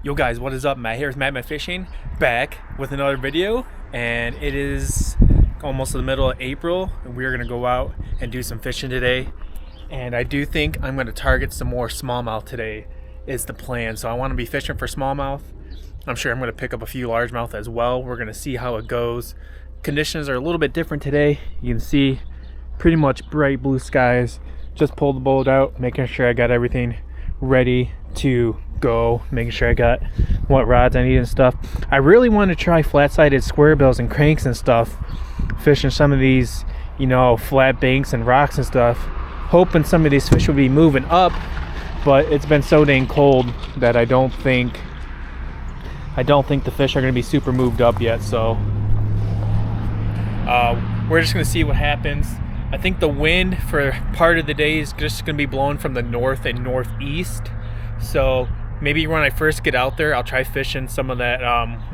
Yo guys, what is up? Matt here with Matt Fishing, back with another video, and it is almost the middle of April, and we're gonna go out and do some fishing today. And I do think I'm gonna target some more smallmouth today is the plan. So I want to be fishing for smallmouth. I'm sure I'm gonna pick up a few largemouth as well. We're gonna see how it goes. Conditions are a little bit different today. You can see pretty much bright blue skies. Just pulled the boat out, making sure I got everything ready to go, making sure I got what rods I need and stuff. I really want to try flat-sided square bills and cranks and stuff, fishing some of these, flat banks and rocks and stuff, hoping some of these fish will be moving up, but it's been so dang cold that I don't think the fish are going to be super moved up yet. So we're just going to see what happens. I think the wind for part of the day is just going to be blowing from the north and northeast. So maybe when I first get out there, I'll try fishing some of that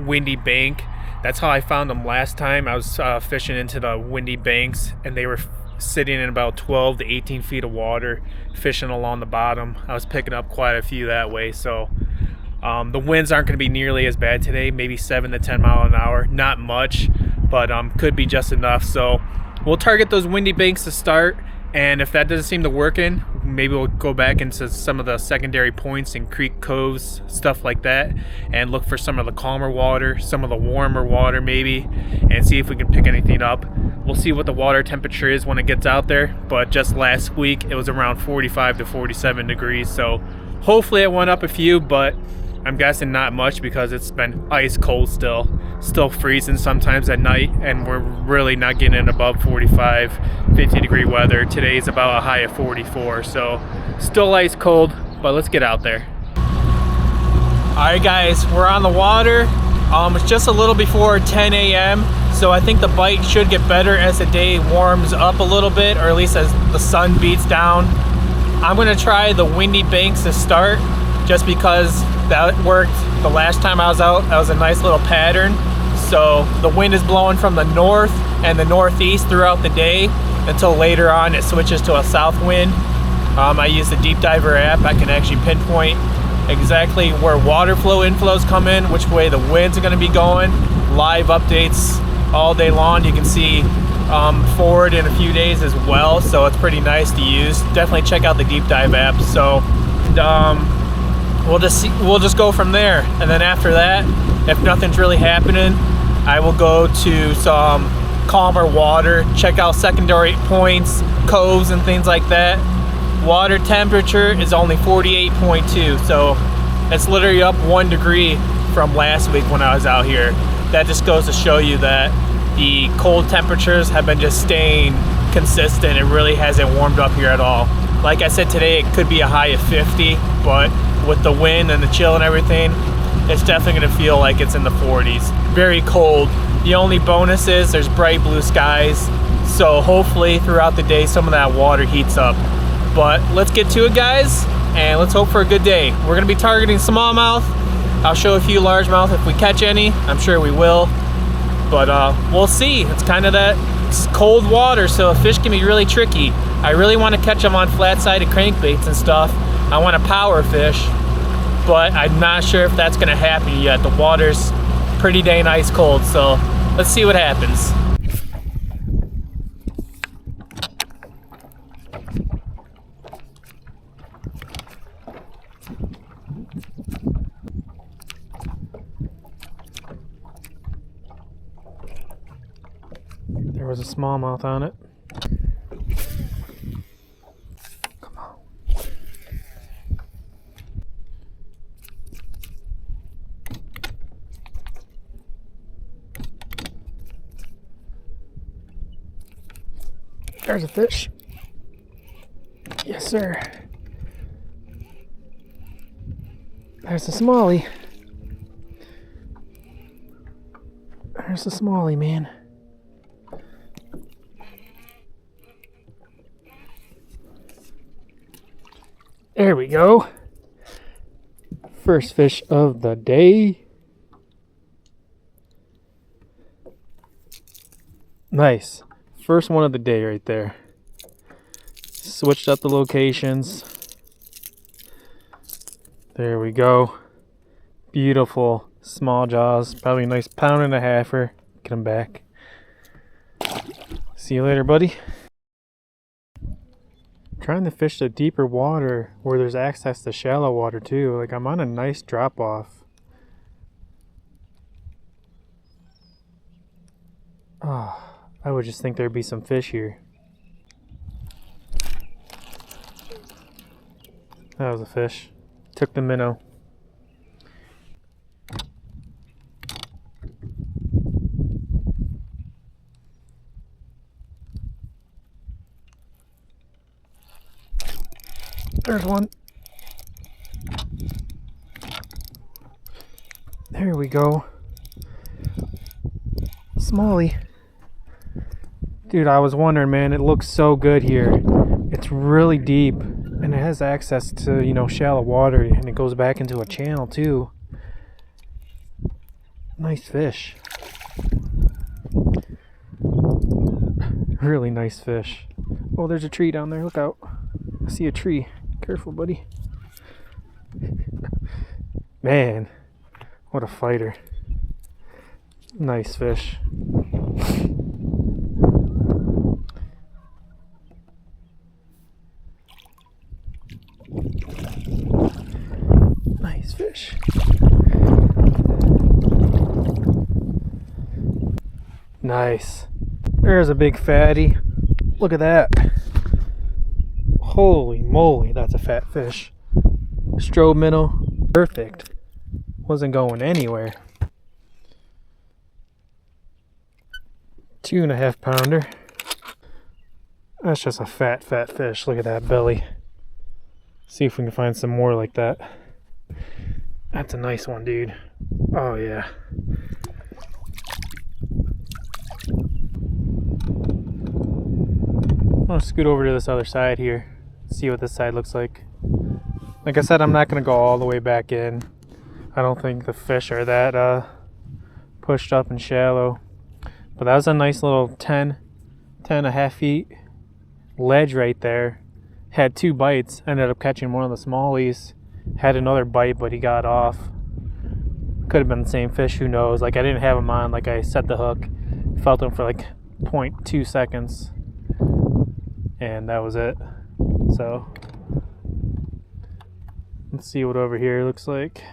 windy bank. That's how I found them last time. I was fishing into the windy banks, and they were sitting in about 12 to 18 feet of water, fishing along the bottom. I was picking up quite a few that way. So the winds aren't going to be nearly as bad today, maybe 7 to 10 mile an hour. Not much, but could be just enough. So we'll target those windy banks to start, and if that doesn't seem to working, maybe we'll go back into some of the secondary points and creek coves, stuff like that, and look for some of the calmer water, some of the warmer water maybe, and see if we can pick anything up. We'll see what the water temperature is when it gets out there, but just last week it was around 45 to 47 degrees, so hopefully it went up a few, but I'm guessing not much because it's been ice cold still freezing sometimes at night, and we're really not getting it above 45, 50 degree weather. Today's about a high of 44, so still ice cold, but let's get out there. All right guys, we're on the water. It's just a little before 10 a.m. so I think the bite should get better as the day warms up a little bit, or at least as the sun beats down. I'm gonna try the windy banks to start, just because that worked the last time I was out. That was a nice little pattern. So the wind is blowing from the north and the northeast throughout the day until later on it switches to a south wind. I use the Deep Diver app. I can actually pinpoint exactly where water flow inflows come in, which way the winds are going to be going. Live updates all day long. You can see forward in a few days as well, so it's pretty nice to use. Definitely check out the Deep Dive app. So we'll just go from there, and then after that, if nothing's really happening, I will go to some calmer water, check out secondary points, coves and things like that. Water temperature is only 48.2, so it's literally up 1 degree from last week when I was out here. That just goes to show you that the cold temperatures have been just staying consistent. It really hasn't warmed up here at all. Like I said, today it could be a high of 50, but with the wind and the chill and everything, it's definitely going to feel like it's in the 40s. Very cold. The only bonus is there's bright blue skies, so hopefully throughout the day some of that water heats up. But let's get to it guys, and let's hope for a good day. We're going to be targeting smallmouth. I'll show a few largemouth if we catch any. I'm sure we will, but we'll see. It's kind of that cold water, so fish can be really tricky. I really want to catch them on flat-sided crankbaits and stuff. I want to power fish, but I'm not sure if that's going to happen yet. The water's pretty dang ice cold, so let's see what happens. There was a smallmouth on it. Come on. There's a fish. Yes, sir. There's a smallie. There's a smallie, man. There we go. First fish of the day. Nice. First one of the day right there. Switched up the locations. There we go. Beautiful small jaws. Probably a nice 1.5 pounds. Get them back. See you later, buddy. Trying to fish the deeper water where there's access to shallow water too. Like, I'm on a nice drop off. Oh, I would just think there'd be some fish here. That was a fish. Took the minnow. There's one. There we go. Smallie. Dude, I was wondering, man, it looks so good here. It's really deep and it has access to, you know, shallow water, and it goes back into a channel too. Nice fish. Really nice fish. Oh, there's a tree down there. Look out. I see a tree. Careful, buddy. Man, what a fighter. Nice fish. Nice fish. Nice. There's a big fatty. Look at that. Holy moly, that's a fat fish. Strobe minnow. Perfect. Wasn't going anywhere. 2.5 pounder. That's just a fat fish. Look at that belly. See if we can find some more like that. That's a nice one, dude. Oh yeah. I'll scoot over to this other side here. See what this side looks like. Like I said, I'm not going to go all the way back in. I don't think the fish are that pushed up and shallow. But that was a nice little 10.5 feet ledge right there. Had 2 bites. Ended up catching one of the smallies. Had another bite, but he got off. Could have been the same fish, who knows. Like, I didn't have him on. Like, I set the hook. Felt him for like 0.2 seconds. And that was it. So let's see what over here looks like.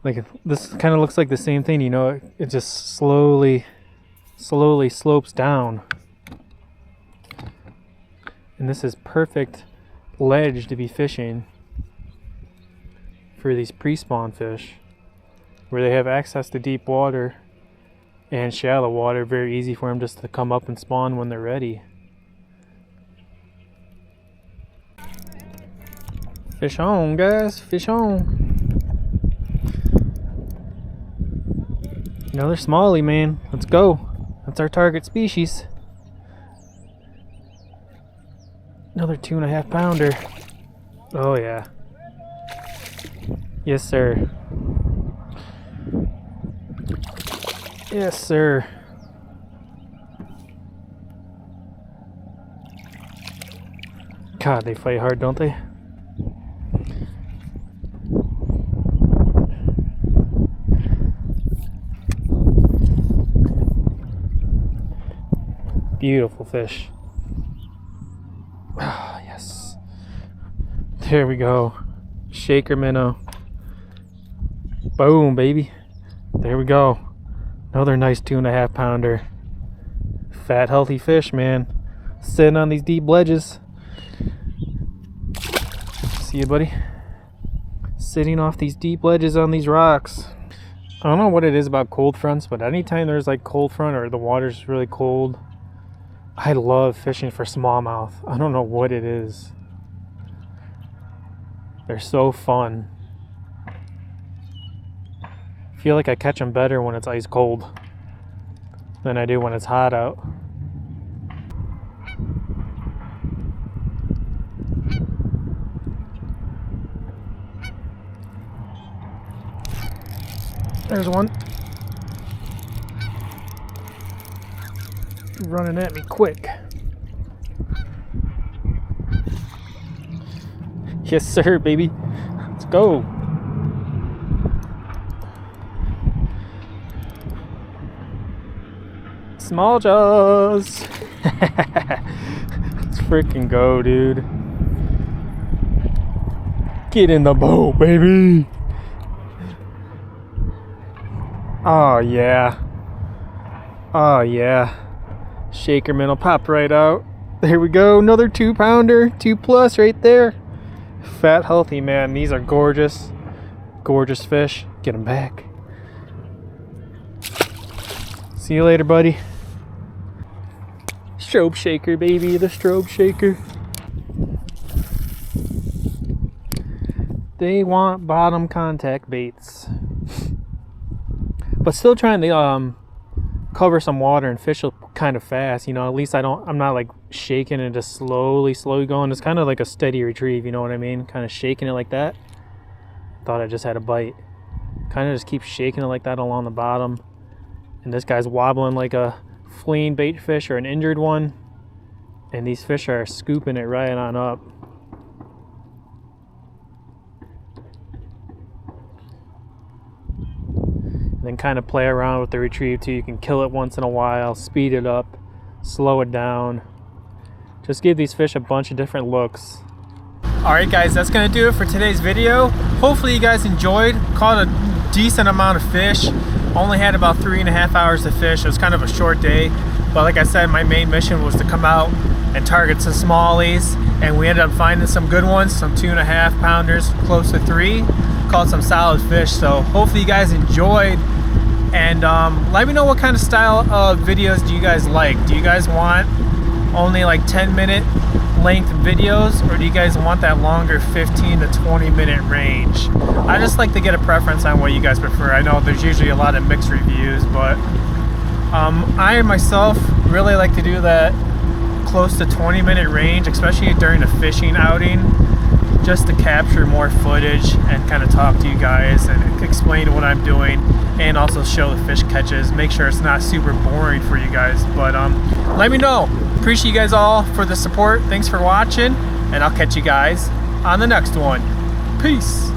Like, this kind of looks like the same thing, you know. It just slowly slopes down. And this is perfect ledge to be fishing for these pre-spawn fish, where they have access to deep water and shallow water. Very easy for them just to come up and spawn when they're ready. Fish on, guys, fish on. Another smallie, man. Let's go. That's our target species. Another 2.5 pounder. Oh yeah. Yes, sir. Yes, sir. God, they fight hard, don't they? Beautiful fish. Ah, yes. There we go. Shaker minnow. Boom, baby. There we go. Another nice 2.5 pounder. Fat, healthy fish, man. Sitting on these deep ledges. See you, buddy. Sitting off these deep ledges on these rocks. I don't know what it is about cold fronts, but anytime there's like cold front or the water's really cold, I love fishing for smallmouth. I don't know what it is. They're so fun. I feel like I catch them better when it's ice cold than I do when it's hot out. There's one. running at me quick. Yes, sir, baby. Let's go. Small jaws. Let's freaking go, dude. Get in the boat, baby. Oh, yeah. Oh, yeah. Shaker minnow popped right out. There we go. Another 2-pounder. 2+ right there. Fat, healthy, man. These are gorgeous. Gorgeous fish. Get them back. See you later, buddy. Strobe shaker, baby. The strobe shaker. They want bottom contact baits. But still trying to cover some water and fish kind of fast, you know. At least I'm not like shaking and just slowly going. It's kind of like a steady retrieve, you know what I mean? Kind of shaking it like that. Thought I just had a bite. Kind of just keep shaking it like that along the bottom. And this guy's wobbling like a fleeing bait fish or an injured one. And these fish are scooping it right on up. Then kind of play around with the retrieve too. You can kill it once in a while, speed it up, slow it down. Just give these fish a bunch of different looks. Alright guys, that's gonna do it for today's video. Hopefully you guys enjoyed. Caught a decent amount of fish. Only had about 3.5 hours to fish. It was kind of a short day, but like I said, my main mission was to come out and target some smallies, and we ended up finding some good ones, some 2.5 pounders, close to 3. Caught some solid fish. So hopefully you guys enjoyed. And let me know what kind of style of videos do you guys like. Do you guys want only like 10-minute length videos, or do you guys want that longer 15 to 20-minute range? I just like to get a preference on what you guys prefer. I know there's usually a lot of mixed reviews, but I myself really like to do that close to 20-minute range, especially during a fishing outing, just to capture more footage and kind of talk to you guys and explain what I'm doing, and also show the fish catches, make sure it's not super boring for you guys. But let me know. Appreciate you guys all for the support. Thanks for watching, and I'll catch you guys on the next one. Peace.